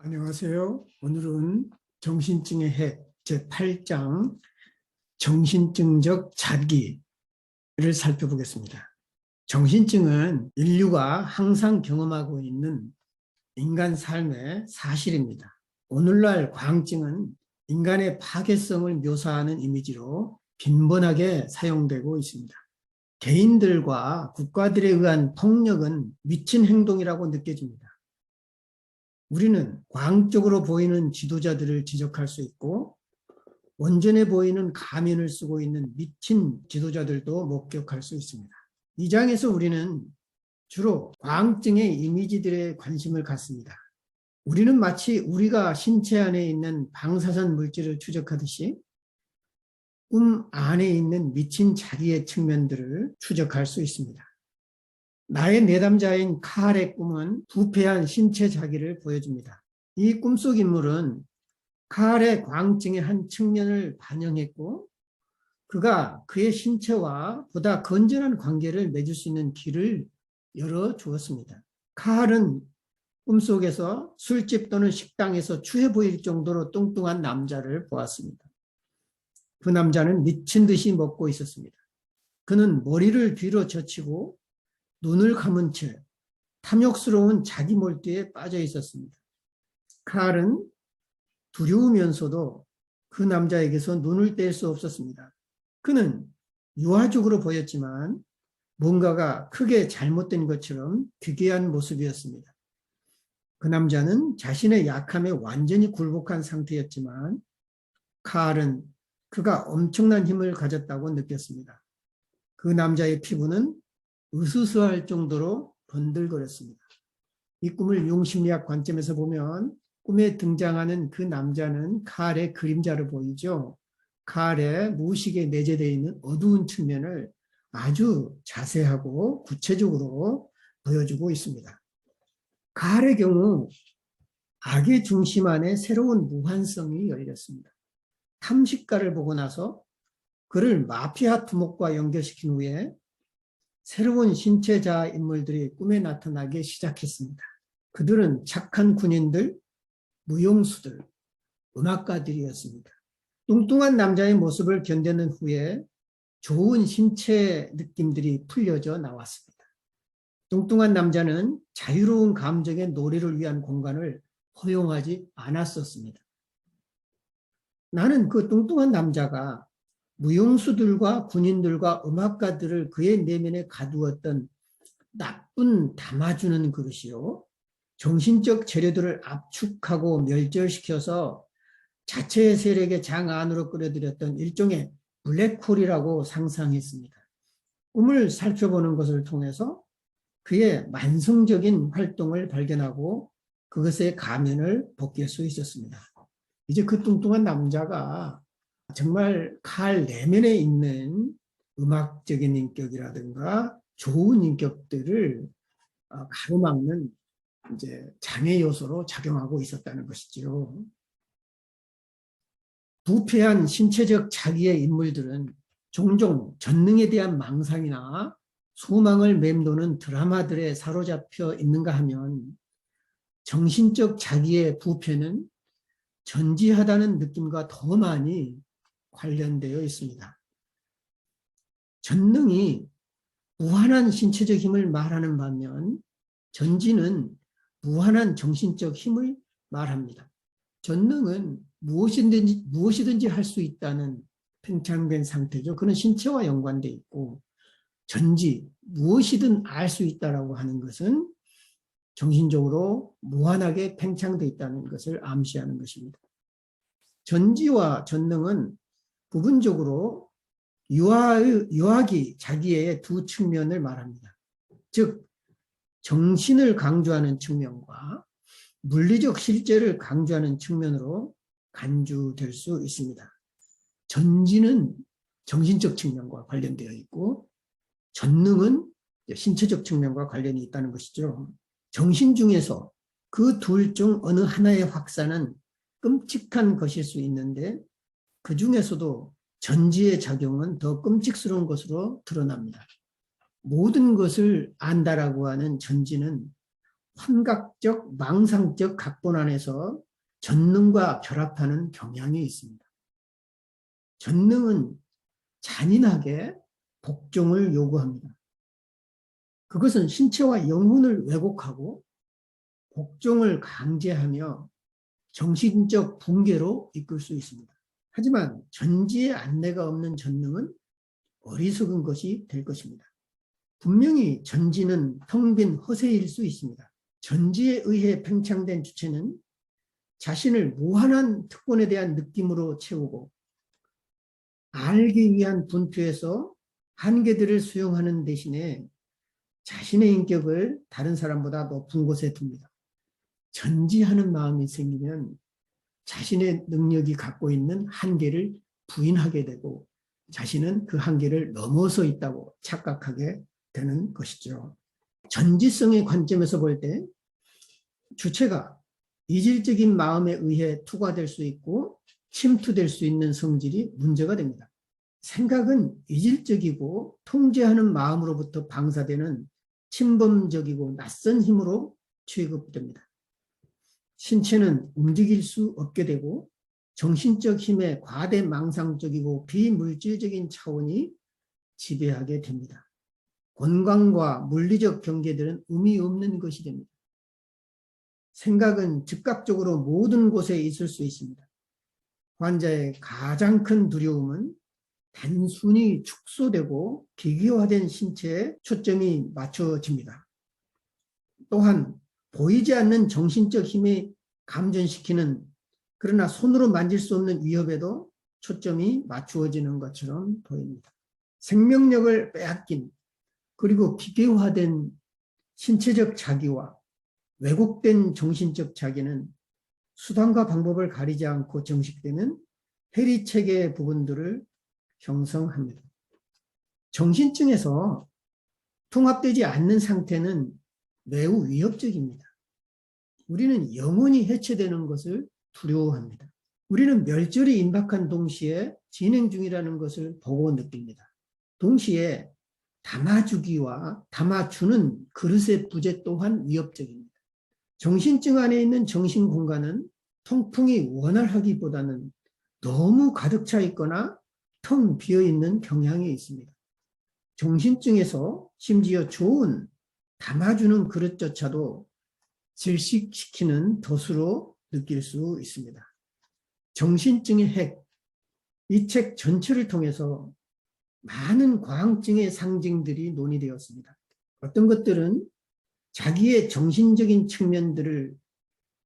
안녕하세요. 오늘은 정신증의 핵 제8장 정신증적 자기를 살펴보겠습니다. 정신증은 인류가 항상 경험하고 있는 인간 삶의 사실입니다. 오늘날 과학증은 인간의 파괴성을 묘사하는 이미지로 빈번하게 사용되고 있습니다. 개인들과 국가들에 의한 폭력은 미친 행동이라고 느껴집니다. 우리는 과학적으로 보이는 지도자들을 지적할 수 있고 온전해 보이는 가면을 쓰고 있는 미친 지도자들도 목격할 수 있습니다. 이 장에서 우리는 주로 과학적의 이미지들에 관심을 갖습니다. 우리는 마치 우리가 신체 안에 있는 방사선 물질을 추적하듯이 꿈 안에 있는 미친 자기의 측면들을 추적할 수 있습니다. 나의 내담자인 칼의 꿈은 부패한 신체 자기를 보여줍니다. 이 꿈속 인물은 칼의 광증의 한 측면을 반영했고 그가 그의 신체와 보다 건전한 관계를 맺을 수 있는 길을 열어주었습니다. 칼은 꿈속에서 술집 또는 식당에서 추해 보일 정도로 뚱뚱한 남자를 보았습니다. 그 남자는 미친 듯이 먹고 있었습니다. 그는 머리를 뒤로 젖히고 눈을 감은 채 탐욕스러운 자기 몰두에 빠져 있었습니다. 칼은 두려우면서도 그 남자에게서 눈을 뗄 수 없었습니다. 그는 유아적으로 보였지만 뭔가가 크게 잘못된 것처럼 기괴한 모습이었습니다. 그 남자는 자신의 약함에 완전히 굴복한 상태였지만 칼은 그가 엄청난 힘을 가졌다고 느꼈습니다. 그 남자의 피부는 으스스할 정도로 번들거렸습니다. 이 꿈을 융심리학 관점에서 보면 꿈에 등장하는 그 남자는 칼의 그림자로 보이죠. 칼의 무의식에 내재되어 있는 어두운 측면을 아주 자세하고 구체적으로 보여주고 있습니다. 칼의 경우 악의 중심 안에 새로운 무한성이 열렸습니다. 탐식가를 보고 나서 그를 마피아 두목과 연결시킨 후에 새로운 신체자 인물들이 꿈에 나타나기 시작했습니다. 그들은 착한 군인들, 무용수들, 음악가들이었습니다. 뚱뚱한 남자의 모습을 견뎌낸 후에 좋은 신체 느낌들이 풀려져 나왔습니다. 뚱뚱한 남자는 자유로운 감정의 놀이를 위한 공간을 허용하지 않았었습니다. 나는 그 뚱뚱한 남자가 무용수들과 군인들과 음악가들을 그의 내면에 가두었던 나쁜 담아주는 그릇이요. 정신적 재료들을 압축하고 멸절시켜서 자체의 세력의 장 안으로 끌어들였던 일종의 블랙홀이라고 상상했습니다. 꿈을 살펴보는 것을 통해서 그의 만성적인 활동을 발견하고 그것의 가면을 벗길 수 있었습니다. 이제 그 뚱뚱한 남자가 정말 칼 내면에 있는 음악적인 인격이라든가 좋은 인격들을 가로막는 이제 장애 요소로 작용하고 있었다는 것이죠. 부패한 신체적 자기의 인물들은 종종 전능에 대한 망상이나 소망을 맴도는 드라마들에 사로잡혀 있는가 하면 정신적 자기의 부패는 전지하다는 느낌과 더 많이 관련되어 있습니다. 전능이 무한한 신체적 힘을 말하는 반면 전지는 무한한 정신적 힘을 말합니다. 전능은 무엇이든지 할 수 있다는 팽창된 상태죠. 그는 신체와 연관되어 있고 전지, 무엇이든 알 수 있다라고 하는 것은 정신적으로 무한하게 팽창되어 있다는 것을 암시하는 것입니다. 전지와 전능은 부분적으로 유학이 자기의 두 측면을 말합니다. 즉 정신을 강조하는 측면과 물리적 실제를 강조하는 측면으로 간주될 수 있습니다. 전지는 정신적 측면과 관련되어 있고 전능은 신체적 측면과 관련이 있다는 것이죠. 정신 중에서 그 둘 중 어느 하나의 확산은 끔찍한 것일 수 있는데 그 중에서도 전지의 작용은 더 끔찍스러운 것으로 드러납니다. 모든 것을 안다라고 하는 전지는 환각적, 망상적 각본 안에서 전능과 결합하는 경향이 있습니다. 전능은 잔인하게 복종을 요구합니다. 그것은 신체와 영혼을 왜곡하고 복종을 강제하며 정신적 붕괴로 이끌 수 있습니다. 하지만 전지의 안내가 없는 전능은 어리석은 것이 될 것입니다. 분명히 전지는 텅 빈 허세일 수 있습니다. 전지에 의해 팽창된 주체는 자신을 무한한 특권에 대한 느낌으로 채우고 알기 위한 분투에서 한계들을 수용하는 대신에 자신의 인격을 다른 사람보다 높은 곳에 둡니다. 전지하는 마음이 생기면 자신의 능력이 갖고 있는 한계를 부인하게 되고 자신은 그 한계를 넘어서 있다고 착각하게 되는 것이죠. 전지성의 관점에서 볼 때 주체가 이질적인 마음에 의해 투과될 수 있고 침투될 수 있는 성질이 문제가 됩니다. 생각은 이질적이고 통제하는 마음으로부터 방사되는 침범적이고 낯선 힘으로 취급됩니다. 신체는 움직일 수 없게 되고 정신적 힘의 과대망상적이고 비물질적인 차원이 지배하게 됩니다. 건강과 물리적 경계들은 의미 없는 것이 됩니다. 생각은 즉각적으로 모든 곳에 있을 수 있습니다. 환자의 가장 큰 두려움은 단순히 축소되고 기계화된 신체에 초점이 맞춰집니다. 또한 보이지 않는 정신적 힘이 감전시키는 그러나 손으로 만질 수 없는 위협에도 초점이 맞추어지는 것처럼 보입니다. 생명력을 빼앗긴 그리고 기계화된 신체적 자기와 왜곡된 정신적 자기는 수단과 방법을 가리지 않고 정식되는 해리체계의 부분들을 형성합니다. 정신증에서 통합되지 않는 상태는 매우 위협적입니다. 우리는 영혼이 해체되는 것을 두려워합니다. 우리는 멸절이 임박한 동시에 진행 중이라는 것을 보고 느낍니다. 동시에 담아주기와 담아주는 그릇의 부재 또한 위협적입니다. 정신증 안에 있는 정신공간은 통풍이 원활하기보다는 너무 가득 차 있거나 텅 비어있는 경향이 있습니다. 정신증에서 심지어 좋은 담아주는 그릇조차도 질식시키는 덫으로 느낄 수 있습니다. 정신증의 핵, 이 책 전체를 통해서 많은 과학증의 상징들이 논의되었습니다. 어떤 것들은 자기의 정신적인 측면들을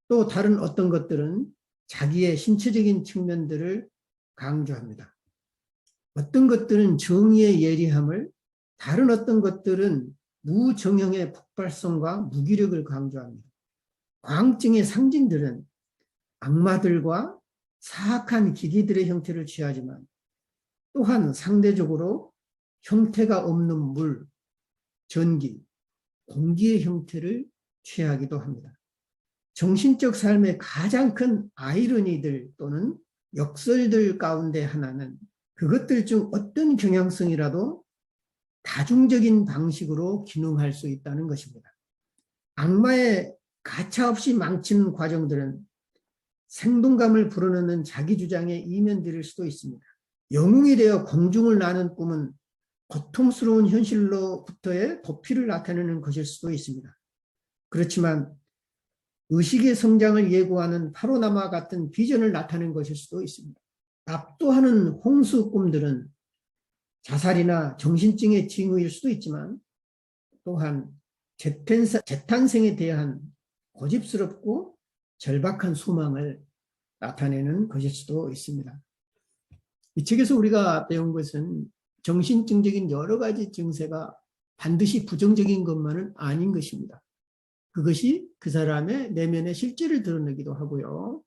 또 다른 어떤 것들은 자기의 신체적인 측면들을 강조합니다. 어떤 것들은 정의의 예리함을 다른 어떤 것들은 무정형의 폭발성과 무기력을 강조합니다. 과학증의 상징들은 악마들과 사악한 기기들의 형태를 취하지만 또한 상대적으로 형태가 없는 물, 전기, 공기의 형태를 취하기도 합니다. 정신적 삶의 가장 큰 아이러니들 또는 역설들 가운데 하나는 그것들 중 어떤 경향성이라도 다중적인 방식으로 기능할 수 있다는 것입니다. 악마의 가차없이 망치는 과정들은 생동감을 불어넣는 자기 주장의 이면들일 수도 있습니다. 영웅이 되어 공중을 나는 꿈은 고통스러운 현실로부터의 도피를 나타내는 것일 수도 있습니다. 그렇지만 의식의 성장을 예고하는 파노라마 같은 비전을 나타내는 것일 수도 있습니다. 압도하는 홍수 꿈들은 자살이나 정신증의 징후일 수도 있지만 또한 재탄생에 대한 고집스럽고 절박한 소망을 나타내는 것일 수도 있습니다. 이 책에서 우리가 배운 것은 정신증적인 여러 가지 증세가 반드시 부정적인 것만은 아닌 것입니다. 그것이 그 사람의 내면의 실제를 드러내기도 하고요.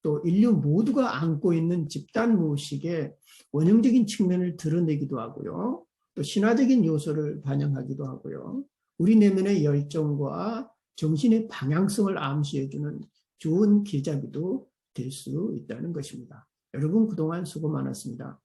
또 인류 모두가 안고 있는 집단 무의식의 원형적인 측면을 드러내기도 하고요. 또 신화적인 요소를 반영하기도 하고요. 우리 내면의 열정과 정신의 방향성을 암시해주는 좋은 길잡이도 될 수 있다는 것입니다. 여러분 그동안 수고 많았습니다.